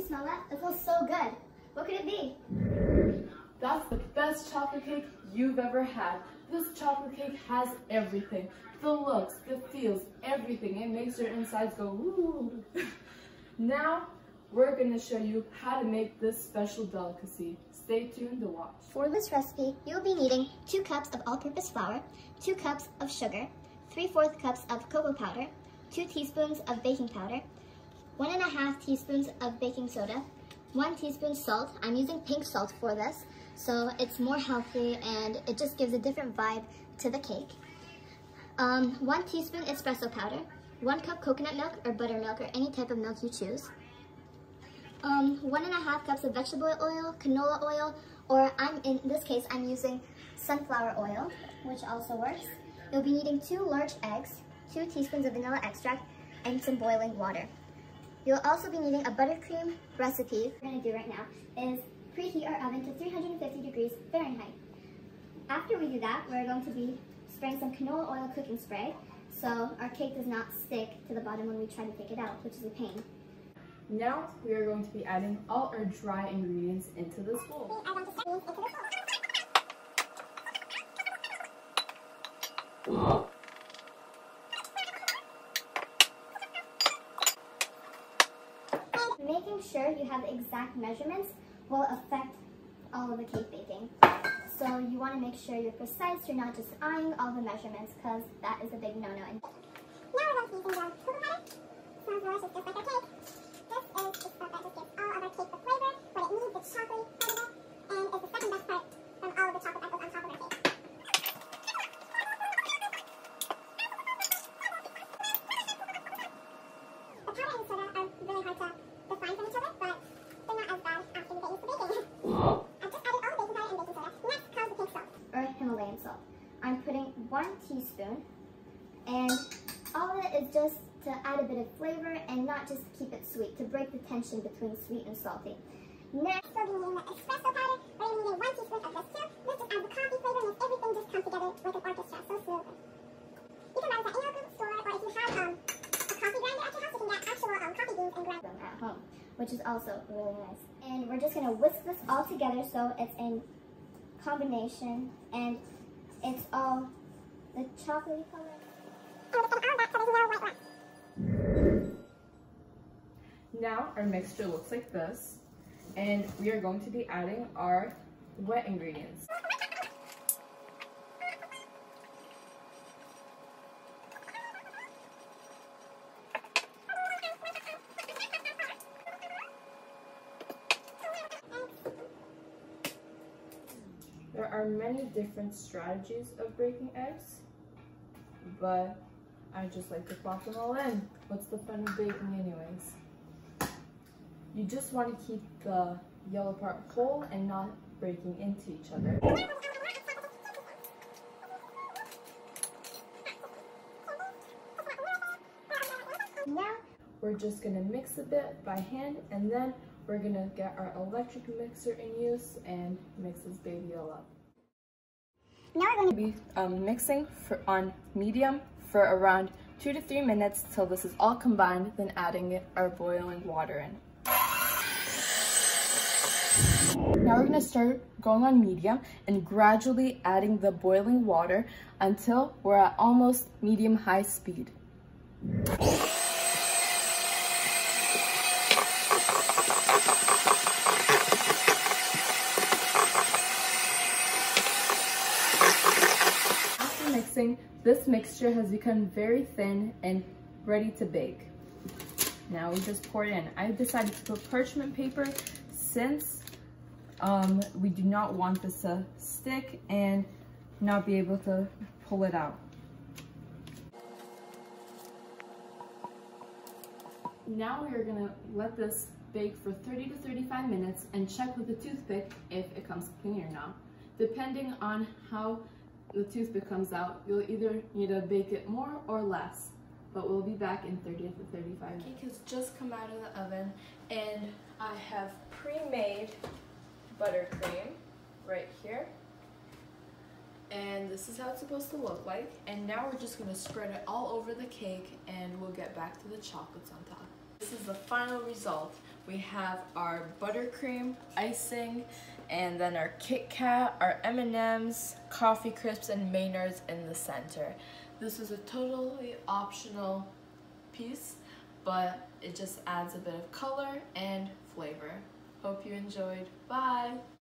you smell that? It feels so good. What could it be? That's the best chocolate cake you've ever had. This chocolate cake has everything. The looks, the feels, everything. It makes your insides go woo. Now, we're going to show you how to make this special delicacy. Stay tuned to watch. For this recipe, you'll be needing 2 cups of all-purpose flour, 2 cups of sugar, 3/4 cups of cocoa powder, 2 teaspoons of baking powder, 1.5 teaspoons of baking soda, 1 teaspoon salt. I'm using pink salt for this, so it's more healthy and it just gives a different vibe to the cake. 1 teaspoon espresso powder, 1 cup coconut milk or buttermilk or any type of milk you choose. 1.5 cups of vegetable oil, canola oil, or in this case, I'm using sunflower oil, which also works. You'll be needing 2 large eggs, 2 teaspoons of vanilla extract, and some boiling water. You'll also be needing a buttercream recipe. What we're going to do right now is preheat our oven to 350 degrees Fahrenheit. After we do that, we're going to be spraying some canola oil cooking spray so our cake does not stick to the bottom when we try to take it out, which is a pain. Now, we are going to be adding all our dry ingredients into this bowl. Making sure you have the exact measurements will affect all of the cake baking. So you want to make sure you're precise, you're not just eyeing all the measurements, because that is a big no-no. Now we're going to be using the cocoa powder. Smells delicious, just like our cake. This is the stuff that just gives all of our cake the flavor, what it needs, the chocolate part of it, and it's the second best part from all of the chocolate that goes on top of our cake. The powder and the soda are really hard to define from each other, but they're not as bad after we get used to baking. I've just added all the baking powder and baking soda. Next comes the pink salt, or Himalayan salt. I'm putting 1 teaspoon, and all of it is just to add a bit of flavor and not just keep it sweet, to break the tension between sweet and salty. Next, we'll be needing the espresso powder. We're going to be needing 1 teaspoon of this too. This just adds the coffee flavor and makes everything just come together like an orchestra, so smooth. You can buy this at any local store, or if you have a coffee grinder at your house, you can get actual coffee beans and grind them at home, which is also really nice. And we're just going to whisk this all together so it's in combination and it's all the chocolatey color. And we're just going to all that so there's no white left. Now, our mixture looks like this, and we are going to be adding our wet ingredients. There are many different strategies of breaking eggs, but I just like to plop them all in. What's the fun of baking anyways? You just want to keep the yellow part whole and not breaking into each other. Now, we're just going to mix a bit by hand, and then we're going to get our electric mixer in use and mix this baby all up. now we're going to Be mixing on medium for around 2 to 3 minutes till this is all combined, then adding our boiling water in. Now we're going to start going on medium and gradually adding the boiling water until we're at almost medium-high speed. After mixing, this mixture has become very thin and ready to bake. Now we just pour it in. I decided to put parchment paper since we do not want this to stick and not be able to pull it out. Now we are going to let this bake for 30 to 35 minutes and check with the toothpick if it comes clean or not. Depending on how the toothpick comes out, you'll either need to bake it more or less. But we'll be back in 30 to 35 minutes. Cake has just come out of the oven, and I have pre-made buttercream right here. And this is how it's supposed to look like. And now we're just gonna spread it all over the cake, and we'll get back to the chocolates on top. This is the final result. we have our buttercream icing, and then our Kit Kat, our M&Ms, coffee crisps, and Maynards in the center. This is a totally optional piece, but it just adds a bit of color and flavor. Hope you enjoyed. Bye!